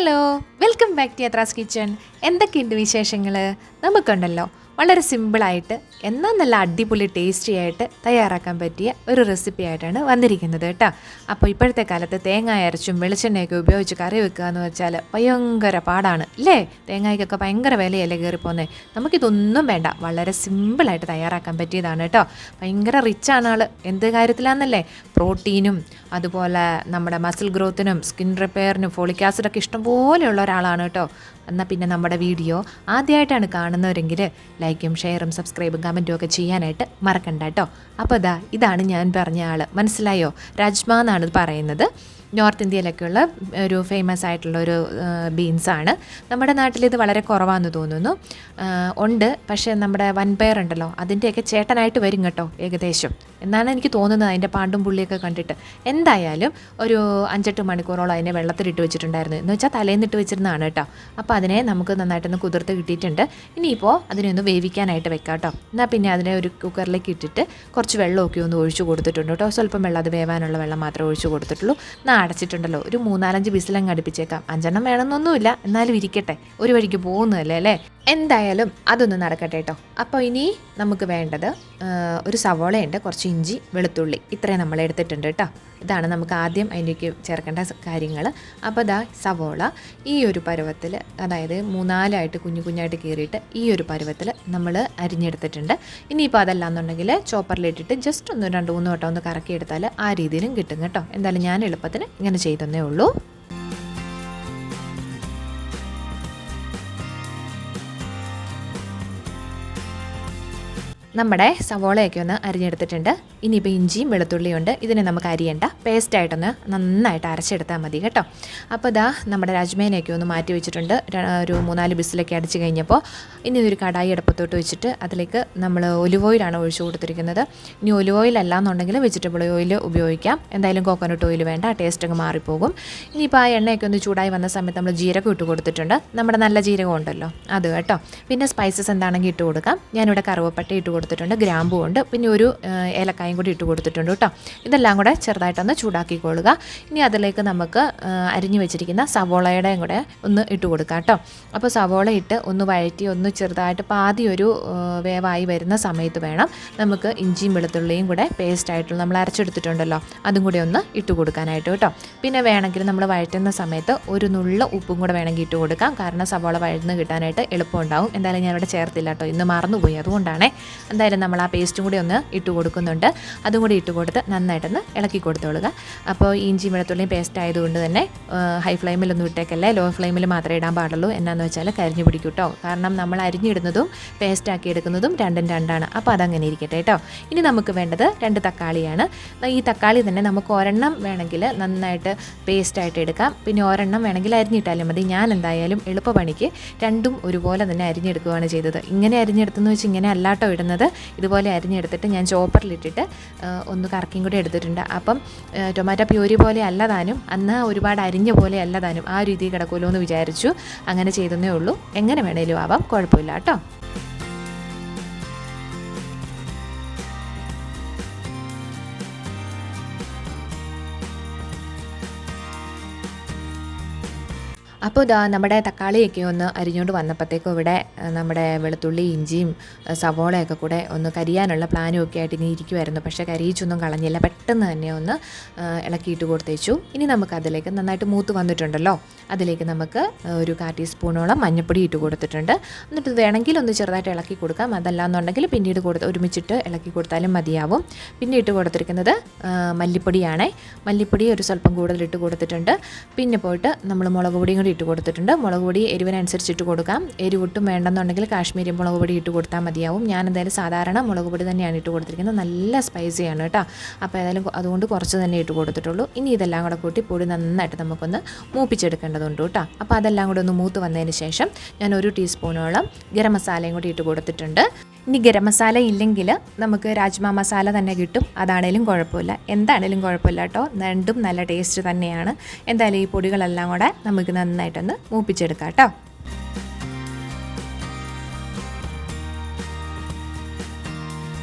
Hello, welcome back to Yathra's kitchen. എന്തൊക്കെയുണ്ട് വിശേഷങ്ങൾ? നമുക്കുണ്ടല്ലോ വളരെ സിമ്പിളായിട്ട് എന്നാൽ നല്ല അടിപൊളി ടേസ്റ്റി ആയിട്ട് തയ്യാറാക്കാൻ പറ്റിയ ഒരു റെസിപ്പി ആയിട്ടാണ് വന്നിരിക്കുന്നത് കേട്ടോ. അപ്പോൾ ഇപ്പോഴത്തെ കാലത്ത് തേങ്ങ അരച്ചും വെളിച്ചെണ്ണയൊക്കെ ഉപയോഗിച്ച് കറി വെക്കുക എന്ന് വെച്ചാൽ ഭയങ്കര പാടാണ് അല്ലേ? തേങ്ങയ്ക്കൊക്കെ ഭയങ്കര വിലയല്ലേ കയറിപ്പോന്നേ. നമുക്കിതൊന്നും വേണ്ട, വളരെ സിമ്പിളായിട്ട് തയ്യാറാക്കാൻ പറ്റിയതാണ് കേട്ടോ. ഭയങ്കര റിച്ചാണ് ആൾ. എന്ത് കാര്യത്തിലാണെന്നല്ലേ? പ്രോട്ടീനും അതുപോലെ നമ്മുടെ മസിൽ ഗ്രോത്തിനും സ്കിൻ റിപ്പയറിനും ഫോളിക് ആസിഡൊക്കെ ഇഷ്ടംപോലെയുള്ള ഒരാളാണ് കേട്ടോ. എന്നാൽ പിന്നെ നമ്മുടെ വീഡിയോ ആദ്യമായിട്ടാണ് കാണുന്നവരെങ്കിൽ ലൈക്കും ഷെയറും സബ്സ്ക്രൈബും കമൻറ്റും ഒക്കെ ചെയ്യാനായിട്ട് മറക്കണ്ട കേട്ടോ. അപ്പോൾ ഇതാണ് ഞാൻ പറഞ്ഞ ആൾ. മനസ്സിലായോ? രാജ്മ എന്നാണ് പറയുന്നത്. നോർത്ത് ഇന്ത്യയിലൊക്കെയുള്ള ഒരു ഫേമസ് ആയിട്ടുള്ള ഒരു ബീൻസാണ്. നമ്മുടെ നാട്ടിലിത് വളരെ കുറവാണെന്ന് തോന്നുന്നു. ഉണ്ട്, പക്ഷേ നമ്മുടെ വൻപയർ ഉണ്ടല്ലോ അതിൻ്റെയൊക്കെ ചേട്ടനായിട്ട് വരും കേട്ടോ ഏകദേശം എന്നാണ് എനിക്ക് തോന്നുന്നത്, അതിൻ്റെ പാണ്ടും പുള്ളിയൊക്കെ കണ്ടിട്ട്. എന്തായാലും ഒരു 5-8 മണിക്കൂറോളം അതിനെ വെള്ളത്തിലിട്ട് വെച്ചിട്ടുണ്ടായിരുന്നു. എന്ന് വെച്ചാൽ തലേന്നിട്ട് വെച്ചിരുന്നതാണ് കേട്ടോ. അപ്പോൾ അതിനെ നമുക്ക് നന്നായിട്ടൊന്ന് കുതിർത്ത് കിട്ടിയിട്ടുണ്ട്. ഇനിയിപ്പോൾ അതിനെ ഒന്ന് വേവിക്കാനായിട്ട് വെക്കാം കേട്ടോ. എന്നാൽ പിന്നെ അതിനെ ഒരു കുക്കറിലേക്ക് ഇട്ടിട്ട് കുറച്ച് വെള്ളമൊക്കെ ഒന്ന് ഒഴിച്ചു കൊടുത്തിട്ടുണ്ട് കേട്ടോ. സ്വല്പം വെള്ളം, അത് വേവാനുള്ള വെള്ളം മാത്രമേ ഒഴിച്ചു കൊടുത്തിട്ടുള്ളൂ. അടച്ചിട്ടുണ്ടല്ലോ ഒരു 3-4 വിസിലങ്ങ് അടുപ്പിച്ചേക്കാം. 5 വേണമെന്നൊന്നുമില്ല, എന്നാലും ഇരിക്കട്ടെ, ഒരു വഴിക്ക് പോകുന്നതല്ലേ അല്ലേ. എന്തായാലും അതൊന്നും നടക്കട്ടെ കേട്ടോ. അപ്പോൾ ഇനി നമുക്ക് വേണ്ടത് ഒരു സവോളയുണ്ട്, കുറച്ച് ഇഞ്ചി, വെളുത്തുള്ളി, ഇത്രയും നമ്മൾ എടുത്തിട്ടുണ്ട് കേട്ടോ. ഇതാണ് നമുക്ക് ആദ്യം അതിലേക്ക് ചേർക്കേണ്ട കാര്യങ്ങൾ. അപ്പോൾ സവോള ഈ ഒരു പരുവത്തിൽ, അതായത് 3-4 കുഞ്ഞു കുഞ്ഞായിട്ട് കീറിയിട്ട് ഈ ഒരു പരുവത്തിൽ നമ്മൾ അരിഞ്ഞെടുത്തിട്ടുണ്ട്. ഇനിയിപ്പോൾ അതല്ലാന്നുണ്ടെങ്കിൽ ചോപ്പറിലിട്ടിട്ട് ജസ്റ്റ് ഒന്ന് 2-3 വട്ടം ഒന്ന് കറക്കിയെടുത്താൽ ആ രീതിയിലും കിട്ടും കേട്ടോ. എന്തായാലും ഞാൻ എളുപ്പത്തിന് ഇങ്ങനെ ചെയ്തന്നേ ഉള്ളൂ. നമ്മുടെ സവോളയൊക്കെ ഒന്ന് അരിഞ്ഞെടുത്തിട്ടുണ്ട്. ഇനിയിപ്പോൾ ഇഞ്ചിയും വെളുത്തുള്ളിയും ഉണ്ട്. ഇതിനെ നമുക്ക് അരിയണ്ട, പേസ്റ്റായിട്ടൊന്ന് നന്നായിട്ട് അരച്ചെടുത്താൽ മതി കേട്ടോ. അപ്പോൾ നമ്മുടെ രാജ്മേനയൊക്കെ ഒന്ന് മാറ്റി വെച്ചിട്ടുണ്ട്. ഒരു 3-4 ബിസിലൊക്കെ അടിച്ച് കഴിഞ്ഞപ്പോൾ ഇനി ഒരു കടായി അടുപ്പത്തോട്ട് വെച്ചിട്ട് അതിലേക്ക് നമ്മൾ ഒലിവ് ഓയിലാണ് ഒഴിച്ചു കൊടുത്തിരിക്കുന്നത്. ഇനി ഒലിവ് ഓയിൽ അല്ലാന്നുണ്ടെങ്കിൽ വെജിറ്റബിൾ ഓയിൽ ഉപയോഗിക്കാം. എന്തായാലും കോക്കനട്ട് ഓയിൽ വേണ്ട, ടേസ്റ്റ് അങ്ങ് മാറിപ്പോകും. ഇനിയിപ്പോൾ ആ എണ്ണയൊക്കെ ഒന്ന് ചൂടായി വന്ന സമയത്ത് നമ്മൾ ജീരകം ഇട്ട് കൊടുത്തിട്ടുണ്ട്. നമ്മുടെ നല്ല ജീരകം ഉണ്ടല്ലോ അത് കേട്ടോ. പിന്നെ സ്പൈസസ് എന്താണെങ്കിൽ ഇട്ട് കൊടുക്കാം. ഞാനിവിടെ കറുവപ്പട്ട ഇട്ട് കൊടുത്തിട്ടുണ്ട്, ഗ്രാമ്പൂ ഉണ്ട്, പിന്നെ ഒരു ഏലക്കായും കൂടി ഇട്ട് കൊടുത്തിട്ടുണ്ട് കേട്ടോ. ഇതെല്ലാം കൂടെ ചെറുതായിട്ടൊന്ന് ചൂടാക്കിക്കൊള്ളുക. ഇനി അതിലേക്ക് നമുക്ക് അരിഞ്ഞു വെച്ചിരിക്കുന്ന സവോളയുടെയും കൂടെ ഒന്ന് ഇട്ട് കൊടുക്കാം കേട്ടോ. അപ്പോൾ സവോള ഇട്ട് ഒന്ന് വഴറ്റി ഒന്ന് ചെറുതായിട്ട് പാതി ഒരു വേവായി വരുന്ന സമയത്ത് വേണം നമുക്ക് ഇഞ്ചിയും വെളുത്തുള്ളിയും കൂടെ പേസ്റ്റായിട്ടുള്ള നമ്മൾ അരച്ചെടുത്തിട്ടുണ്ടല്ലോ അതും കൂടി ഒന്ന് ഇട്ട് കൊടുക്കാനായിട്ട് കേട്ടോ. പിന്നെ വേണമെങ്കിൽ നമ്മൾ വഴറ്റുന്ന സമയത്ത് ഒരു നുള്ള ഉപ്പും കൂടെ വേണമെങ്കിൽ ഇട്ട് കൊടുക്കാം. കാരണം സവോള വഴന്ന് കിട്ടാനായിട്ട് എളുപ്പമുണ്ടാവും. എന്തായാലും ഞാനിവിടെ ചേർത്തില്ല കേട്ടോ, ഇന്ന് മറന്നുപോയി, അതുകൊണ്ടാണേ. എന്തായാലും നമ്മൾ ആ പേസ്റ്റും കൂടി ഒന്ന് ഇട്ട് കൊടുക്കുന്നുണ്ട്. അതും കൂടി ഇട്ട് കൊടുത്ത് നന്നായിട്ടൊന്ന് ഇളക്കി കൊടുത്തോളുക. അപ്പോൾ ഇഞ്ചി വെളുത്തുള്ളിയും പേസ്റ്റ് ആയതുകൊണ്ട് തന്നെ ഹൈ ഫ്ലെയിമിലൊന്നും ഇട്ടേക്കല്ലേ, ലോ ഫ്ലെയിമിൽ മാത്രമേ ഇടാൻ പാടുള്ളൂ. എന്നാന്ന് വെച്ചാൽ കരിഞ്ഞു പിടിക്കും കേട്ടോ. കാരണം നമ്മൾ അരിഞ്ഞിടുന്നതും പേസ്റ്റാക്കി എടുക്കുന്നതും രണ്ടും രണ്ടാണ്. അപ്പോൾ അതങ്ങനെ ഇരിക്കട്ടെ കേട്ടോ. ഇനി നമുക്ക് വേണ്ടത് 2 തക്കാളിയാണ്. ഈ തക്കാളി തന്നെ നമുക്ക് ഒരെണ്ണം വേണമെങ്കിൽ നന്നായിട്ട് പേസ്റ്റായിട്ട് എടുക്കാം, പിന്നെ ഒരെണ്ണം വേണമെങ്കിൽ അരിഞ്ഞിട്ടാലും മതി. ഞാൻ എന്തായാലും എളുപ്പപ്പണിക്ക് രണ്ടും ഒരുപോലെ തന്നെ അരിഞ്ഞെടുക്കുകയാണ് ചെയ്തത്. ഇങ്ങനെ അരിഞ്ഞെടുത്തെന്ന് വെച്ച് ഇങ്ങനെ അല്ലാട്ടോ ഇടുന്നത്, ഇതുപോലെ അരിഞ്ഞെടുത്തിട്ട് ഞാൻ ചോപ്പറിലിട്ടിട്ട് ഒന്ന് കറക്കിയും കൂടി എടുത്തിട്ടുണ്ട്. അപ്പം ടൊമാറ്റോ പ്യൂരി പോലെ അല്ലതാനും, അന്ന് ഒരുപാട് അരിഞ്ഞ പോലെ അല്ലതാനും, ആ രീതി കിടക്കുമല്ലോ എന്ന് വിചാരിച്ചു. അങ്ങനെ ചെയ്തേ ഉള്ളൂ. എങ്ങനെ വേണേലും ആവാം, കുഴപ്പമില്ല കേട്ടോ. അപ്പോൾ നമ്മുടെ തക്കാളിയൊക്കെ ഒന്ന് അരിഞ്ഞുകൊണ്ട് വന്നപ്പോഴത്തേക്കും ഇവിടെ നമ്മുടെ വെളുത്തുള്ളി ഇഞ്ചിയും സവോളയൊക്കെ കൂടെ ഒന്ന് കരിയാനുള്ള പ്ലാനും ഒക്കെ ആയിട്ട് ഇനി ഇരിക്കുമായിരുന്നു. പക്ഷേ കരിയിച്ചൊന്നും കളഞ്ഞില്ല, പെട്ടെന്ന് തന്നെ ഒന്ന് ഇളക്കിയിട്ട് കൊടുത്തേച്ചു. ഇനി നമുക്ക് അതിലേക്ക് നന്നായിട്ട് മൂത്ത് വന്നിട്ടുണ്ടല്ലോ, അതിലേക്ക് നമുക്ക് ഒരു 1/4 ടീസ്പൂണോളം മഞ്ഞൾപ്പൊടി ഇട്ട് കൊടുത്തിട്ടുണ്ട്. എന്നിട്ട് വേണമെങ്കിൽ ഒന്ന് ചെറുതായിട്ട് ഇളക്കി കൊടുക്കാം, അതല്ലാന്നുണ്ടെങ്കിൽ പിന്നീട് ഒരുമിച്ചിട്ട് ഇളക്കി കൊടുത്താലും മതിയാവും. പിന്നെ ഇട്ട് കൊടുത്തിരിക്കുന്നത് മല്ലിപ്പൊടിയാണേ. മല്ലിപ്പൊടി ഒരു സ്വല്പം കൂടുതൽ ഇട്ട് കൊടുത്തിട്ടുണ്ട്. പിന്നെ പോയിട്ട് നമ്മൾ മുളക് പൊടിയും കൂടി ഇട്ട് കൊടുത്തിട്ടുണ്ട്. മുളക് പൊടി എരിവിനനുസരിച്ച് ഇട്ട് കൊടുക്കാം. എരിവൊട്ടും വേണ്ടെന്നുണ്ടെങ്കിൽ കാശ്മീരി മുളക് പൊടി ഇട്ട് കൊടുത്താൽ മതിയാവും. ഞാൻ എന്തായാലും സാധാരണ മുളക് പൊടി തന്നെയാണ് ഇട്ട് കൊടുത്തിരിക്കുന്നത്. നല്ല സ്പൈസിയാണ് കേട്ടോ. അപ്പോൾ ഏതായാലും അതുകൊണ്ട് കുറച്ച് തന്നെ ഇട്ട് കൊടുത്തിട്ടുള്ളൂ. ഇനി ഇതെല്ലാം കൂടെ കൂട്ടി പൊടി നന്നായിട്ട് നമുക്കൊന്ന് മൂപ്പിച്ചെടുക്കേണ്ടതുണ്ട് കേട്ടോ. അപ്പോൾ അതെല്ലാം കൂടെ ഒന്ന് മൂത്ത് വന്നതിന് ശേഷം ഞാൻ 1 ടീസ്പൂണോളം ഗരം മസാലയും കൂടി ഇട്ട് കൊടുത്തിട്ടുണ്ട്. ഇനി ഗരം മസാല ഇല്ലെങ്കിൽ നമുക്ക് രാജ്മ മസാല തന്നെ കിട്ടും, അതാണേലും കുഴപ്പമില്ല, എന്താണേലും കുഴപ്പമില്ല കേട്ടോ. രണ്ടും നല്ല ടേസ്റ്റ് തന്നെയാണ്. എന്തായാലും ഈ പൊടികളെല്ലാം കൂടെ നമുക്ക് നന്നായിട്ടൊന്ന് മൂപ്പിച്ചെടുക്കാം കേട്ടോ.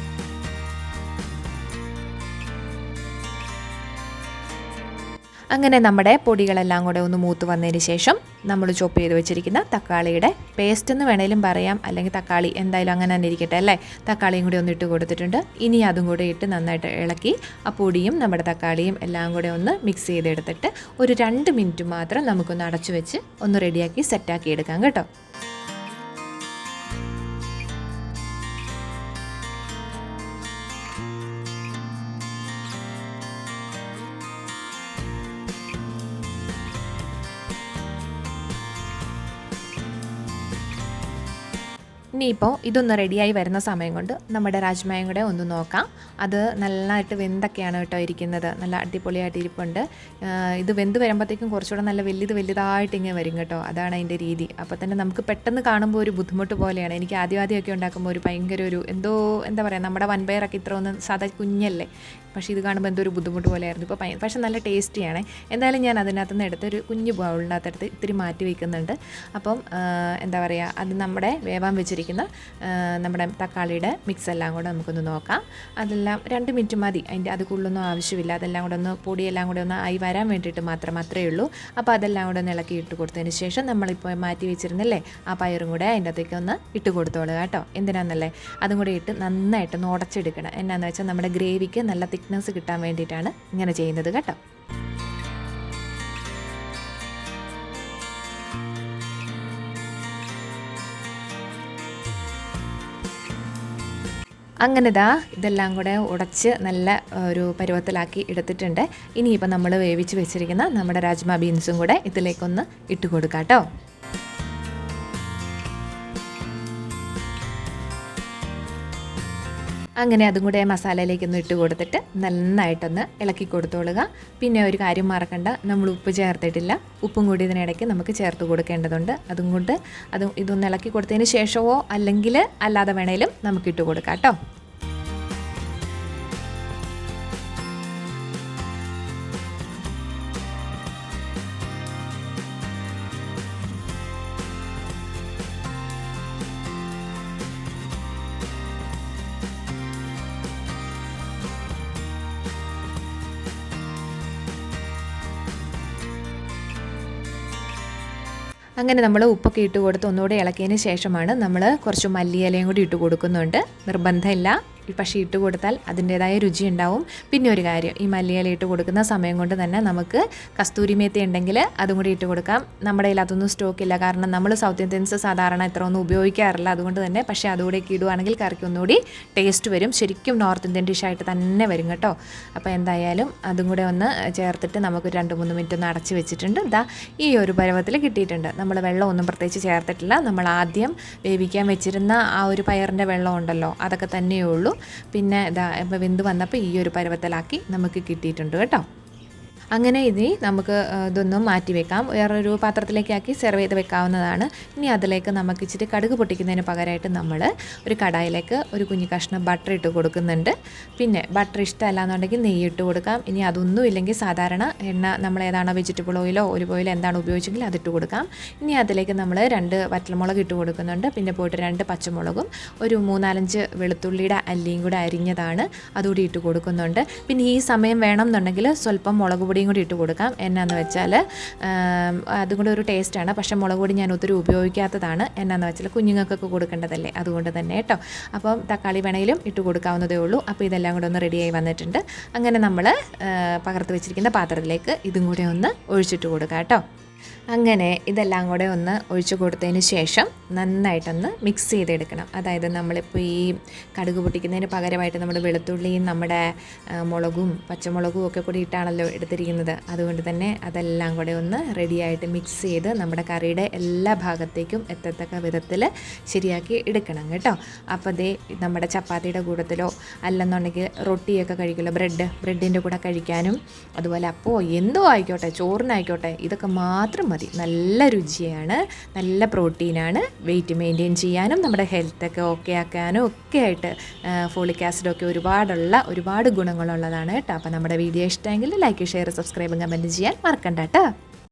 അങ്ങനെ നമ്മുടെ പൊടികളെല്ലാം കൂടെ ഒന്ന് മൂത്ത് വന്നതിന് ശേഷം നമ്മൾ ചോപ്പ് ചെയ്ത് വെച്ചിരിക്കുന്ന തക്കാളിയുടെ പേസ്റ്റ് എന്ന് വേണേലും പറയാം, അല്ലെങ്കിൽ തക്കാളി എന്തായാലും അങ്ങനെ തന്നെ ഇരിക്കട്ടെ അല്ലേ. തക്കാളിയും കൂടി ഒന്ന് ഇട്ട് കൊടുത്തിട്ടുണ്ട്. ഇനി അതും കൂടെ ഇട്ട് നന്നായിട്ട് ഇളക്കി ആ പൊടിയും നമ്മുടെ തക്കാളിയും എല്ലാം കൂടെ ഒന്ന് മിക്സ് ചെയ്തെടുത്തിട്ട് ഒരു 2 മിനിറ്റ് മാത്രം നമുക്കൊന്ന് അടച്ചു വെച്ച് ഒന്ന് റെഡിയാക്കി സെറ്റാക്കി എടുക്കാം കേട്ടോ. ഇനിയിപ്പോൾ ഇതൊന്ന് റെഡിയായി വരുന്ന സമയം കൊണ്ട് നമ്മുടെ രാജ്മയും കൂടെ ഒന്ന് നോക്കാം. അത് നല്ലതായിട്ട് വെന്തൊക്കെയാണ് കേട്ടോ ഇരിക്കുന്നത്, നല്ല അടിപൊളിയായിട്ട് ഇരിപ്പുണ്ട്. ഇത് വെന്ത് വരുമ്പോഴത്തേക്കും കുറച്ചുകൂടെ നല്ല വലുതായിട്ട് ഇങ്ങനെ വരും കേട്ടോ, അതാണ് അതിൻ്റെ രീതി. അപ്പോൾ തന്നെ നമുക്ക് പെട്ടെന്ന് കാണുമ്പോൾ ഒരു ബുദ്ധിമുട്ട് പോലെയാണ്. എനിക്ക് ആദ്യമൊക്കെ ഉണ്ടാക്കുമ്പോൾ ഒരു ഭയങ്കര ഒരു എന്താ പറയുക, നമ്മുടെ വൻപയറൊക്കെ ഇത്ര ഒന്ന് സാധാ കുഞ്ഞല്ലേ, പക്ഷേ ഇത് കാണുമ്പോൾ എന്തോ ഒരു ബുദ്ധിമുട്ട് പോലെയായിരുന്നു. ഇപ്പോൾ പക്ഷേ നല്ല ടേസ്റ്റിയാണ്. എന്തായാലും ഞാൻ അതിനകത്ത് നിന്ന് എടുത്ത് ഒരു കുഞ്ഞ് ബൗളിനകത്തെടുത്ത് ഇത്തിരി മാറ്റി വയ്ക്കുന്നുണ്ട്. അപ്പം എന്താ പറയുക, അത് നമ്മുടെ വേവാൻ വെച്ചിരിക്കുന്ന നമ്മുടെ തക്കാളിയുടെ മിക്സ് എല്ലാം കൂടെ നമുക്കൊന്ന് നോക്കാം. അതെല്ലാം 2 മിനിറ്റ് മതി, അത് കൂടുതലൊന്നും ആവശ്യമില്ല. അതെല്ലാം കൂടെ ഒന്ന് പൊടിയെല്ലാം കൂടെ ഒന്ന് ആയി വരാൻ വേണ്ടിയിട്ട് അത്രയേ ഉള്ളൂ. അപ്പോൾ അതെല്ലാം കൂടെ ഒന്ന് ഇളക്കി ഇട്ട് കൊടുത്തതിന് ശേഷം നമ്മളിപ്പോൾ മാറ്റി വെച്ചിരുന്നില്ലേ ആ പയറും കൂടെ അതിൻ്റെ അകത്തേക്ക് ഒന്ന് ഇട്ട് കൊടുത്തോളുക കേട്ടോ. എന്തിനാണെന്നല്ലേ, അതും കൂടെ ഇട്ട് നന്നായിട്ട് ഉടച്ചെടുക്കണം. എന്നാന്ന് വെച്ചാൽ നമ്മുടെ ഗ്രേവിക്ക് നല്ല തിക്നെസ് കിട്ടാൻ വേണ്ടിയിട്ടാണ് ഇങ്ങനെ ചെയ്യുന്നത് കേട്ടോ. അങ്ങനെ ഇതെല്ലാം കൂടെ ഉടച്ച് നല്ല ഒരു പരുവത്തിലാക്കി എടുത്തിട്ടുണ്ട്. ഇനിയിപ്പോൾ നമ്മൾ വേവിച്ച് വെച്ചിരിക്കുന്ന നമ്മുടെ രാജ്മ ബീൻസും കൂടെ ഇതിലേക്കൊന്ന് ഇട്ട് കൊടുക്കാം കേട്ടോ. അങ്ങനെ അതും കൂടെ മസാലയിലേക്കൊന്ന് ഇട്ട് കൊടുത്തിട്ട് നന്നായിട്ടൊന്ന് ഇളക്കി കൊടുത്തോളുക. പിന്നെ ഒരു കാര്യം മറക്കണ്ട, നമ്മൾ ഉപ്പ് ചേർത്തിട്ടില്ല. ഉപ്പും കൂടി ഇതിനിടയ്ക്ക് നമുക്ക് ചേർത്ത് കൊടുക്കേണ്ടതുണ്ട്. അതുകൊണ്ട് ഇതൊന്ന് ഇളക്കി കൊടുത്തതിന് ശേഷമോ അല്ലെങ്കിൽ അല്ലാതെ വേണേലും നമുക്കിട്ട് കൊടുക്കാം കേട്ടോ. അങ്ങനെ നമ്മൾ ഉപ്പൊക്കെ ഇട്ട് കൊടുത്ത് ഒന്നുകൂടെ ഇളക്കിയതിന് ശേഷമാണ് നമ്മൾ കുറച്ച് മല്ലിയിലയും കൂടി ഇട്ട് കൊടുക്കുന്നുണ്ട്. നിർബന്ധമില്ല, പക്ഷേ ഇട്ട് കൊടുത്താൽ അതിൻ്റേതായ രുചി ഉണ്ടാവും. പിന്നെ ഒരു കാര്യം, ഈ മല്ലിയില ഇട്ട് കൊടുക്കുന്ന സമയം കൊണ്ട് തന്നെ നമുക്ക് കസ്തൂരി മേത്തി ഉണ്ടെങ്കിൽ അതും കൂടി ഇട്ട് കൊടുക്കാം. നമ്മുടെ കയ്യിൽ അതൊന്നും സ്റ്റോക്കില്ല, കാരണം നമ്മൾ സൗത്ത് ഇന്ത്യൻസ് സാധാരണ ഇത്ര ഒന്നും ഉപയോഗിക്കാറില്ല. അതുകൊണ്ട് തന്നെ പക്ഷേ അതുകൂടെ ഇടുവാണെങ്കിൽ കറിക്ക് ഒന്നുകൂടി ടേസ്റ്റ് വരും. ശരിക്കും നോർത്ത് ഇന്ത്യൻ ഡിഷായിട്ട് തന്നെ വരും കേട്ടോ. അപ്പോൾ എന്തായാലും അതും കൂടെ ഒന്ന് ചേർത്തിട്ട് നമുക്ക് 2-3 മിനിറ്റ് ഒന്ന് അടച്ച് വെച്ചിട്ടുണ്ട്. ഈ ഒരു പരുവത്തിൽ കിട്ടിയിട്ടുണ്ട്. നമ്മൾ വെള്ളമൊന്നും പ്രത്യേകിച്ച് ചേർത്തിട്ടില്ല. നമ്മൾ ആദ്യം വേവിക്കാൻ വെച്ചിരുന്ന ആ ഒരു പയറിൻ്റെ വെള്ളം ഉണ്ടല്ലോ, അതൊക്കെ തന്നെയേ ഉള്ളൂ. പിന്നെ ഇപ്പോൾ വെന്ത് വന്നപ്പോൾ ഈ ഒരു പരുവത്തിലാക്കി നമുക്ക് കിട്ടിയിട്ടുണ്ട് കേട്ടോ. അങ്ങനെ ഇനി നമുക്ക് ഇതൊന്നും മാറ്റി വെക്കാം, വേറൊരു പാത്രത്തിലേക്കാക്കി സെർവ് ചെയ്ത് വെക്കാവുന്നതാണ്. ഇനി അതിലേക്ക് നമുക്ക് ഇച്ചിരി കടുക് പൊട്ടിക്കുന്നതിന് പകരമായിട്ട് നമ്മൾ ഒരു കടായിലേക്ക് ഒരു കുഞ്ഞു കഷ്ണം ബട്ടർ ഇട്ട് കൊടുക്കുന്നുണ്ട്. പിന്നെ ബട്ടർ ഇഷ്ടമല്ല എന്നുണ്ടെങ്കിൽ നെയ്യ് ഇട്ട് കൊടുക്കാം. ഇനി അതൊന്നും ഇല്ലെങ്കിൽ സാധാരണ എണ്ണ നമ്മൾ ഏതാണോ വെജിറ്റബിൾ ഓയിലോ ഒലിവ് ഓയിലോ എന്താണ് ഉപയോഗിച്ചെങ്കിൽ അതിട്ട് കൊടുക്കാം. ഇനി അതിലേക്ക് നമ്മൾ 2 വറ്റൽമുളക് ഇട്ട് കൊടുക്കുന്നുണ്ട്. പിന്നെ പോയിട്ട് 2 പച്ചമുളകും ഒരു 3-4 വെളുത്തുള്ളിയുടെ അല്ലിയും കൂടെ അരിഞ്ഞതാണ് അതുകൂടി ഇട്ട് കൊടുക്കുന്നുണ്ട്. പിന്നെ ഈ സമയം വേണം എന്നുണ്ടെങ്കിൽ സ്വല്പം മുളക് പൊടിയും കൂടി ഇട്ട് കൊടുക്കാം. എന്നാന്ന് വെച്ചാൽ അതും കൂടെ ഒരു ടേസ്റ്റാണ്. പക്ഷേ മുളക് പൊടി ഞാൻ ഒത്തിരി ഉപയോഗിക്കാത്തതാണ്. എന്നാന്ന് വെച്ചാൽ കുഞ്ഞുങ്ങൾക്കൊക്കെ കൊടുക്കേണ്ടതല്ലേ, അതുകൊണ്ട് തന്നെ കേട്ടോ. അപ്പം തക്കാളി വേണേലും ഇട്ട് കൊടുക്കാവുന്നതേ ഉള്ളൂ. അപ്പോൾ ഇതെല്ലാം കൂടെ ഒന്ന് റെഡിയായി വന്നിട്ടുണ്ട്. അങ്ങനെ നമ്മൾ പകർത്ത് വെച്ചിരിക്കുന്ന പാത്രത്തിലേക്ക് ഇതും കൂടെ ഒന്ന് ഒഴിച്ചിട്ട് കൊടുക്കാം കേട്ടോ. അങ്ങനെ ഇതെല്ലാം കൂടെ ഒന്ന് ഒഴിച്ചു കൊടുത്തതിന് ശേഷം നന്നായിട്ടൊന്ന് മിക്സ് ചെയ്തെടുക്കണം. അതായത് നമ്മളിപ്പോൾ ഈ കടുക് പൊട്ടിക്കുന്നതിന് പകരമായിട്ട് നമ്മുടെ വെളുത്തുള്ളിയും നമ്മുടെ മുളകും പച്ചമുളകും ഒക്കെ കൂടി ഇട്ടാണല്ലോ എടുത്തിരിക്കുന്നത്. അതുകൊണ്ട് തന്നെ അതെല്ലാം കൂടെ ഒന്ന് റെഡിയായിട്ട് മിക്സ് ചെയ്ത് നമ്മുടെ കറിയുടെ എല്ലാ ഭാഗത്തേക്കും എത്തത്തക്ക വിധത്തിൽ ശരിയാക്കി എടുക്കണം കേട്ടോ. അപ്പോൾ നമ്മുടെ ചപ്പാത്തിയുടെ കൂട്ടത്തിലോ അല്ലെന്നുണ്ടെങ്കിൽ റൊട്ടിയൊക്കെ കഴിക്കുമല്ലോ, ബ്രെഡിൻ്റെ കൂടെ കഴിക്കാനും അതുപോലെ അപ്പോൾ എന്തോ ആയിക്കോട്ടെ, ചോറിനായിക്കോട്ടെ, ഇതൊക്കെ മാത്രം മതി. നല്ല രുചിയാണ്, നല്ല പ്രോട്ടീനാണ്, വെയിറ്റ് മെയിൻറ്റെയിൻ ചെയ്യാനും നമ്മുടെ ഹെൽത്തൊക്കെ ഓക്കെ ആക്കാനും ഒക്കെ ആയിട്ട് ഫോളിക് ആസിഡൊക്കെ ഒരുപാട് ഗുണങ്ങളുള്ളതാണ് കേട്ടോ. അപ്പോൾ നമ്മുടെ വീഡിയോ ഇഷ്ടമെങ്കിൽ ലൈക്ക്, ഷെയർ, സബ്സ്ക്രൈബും കമൻറ്റ് ചെയ്യാൻ മറക്കണ്ട കേട്ടോ.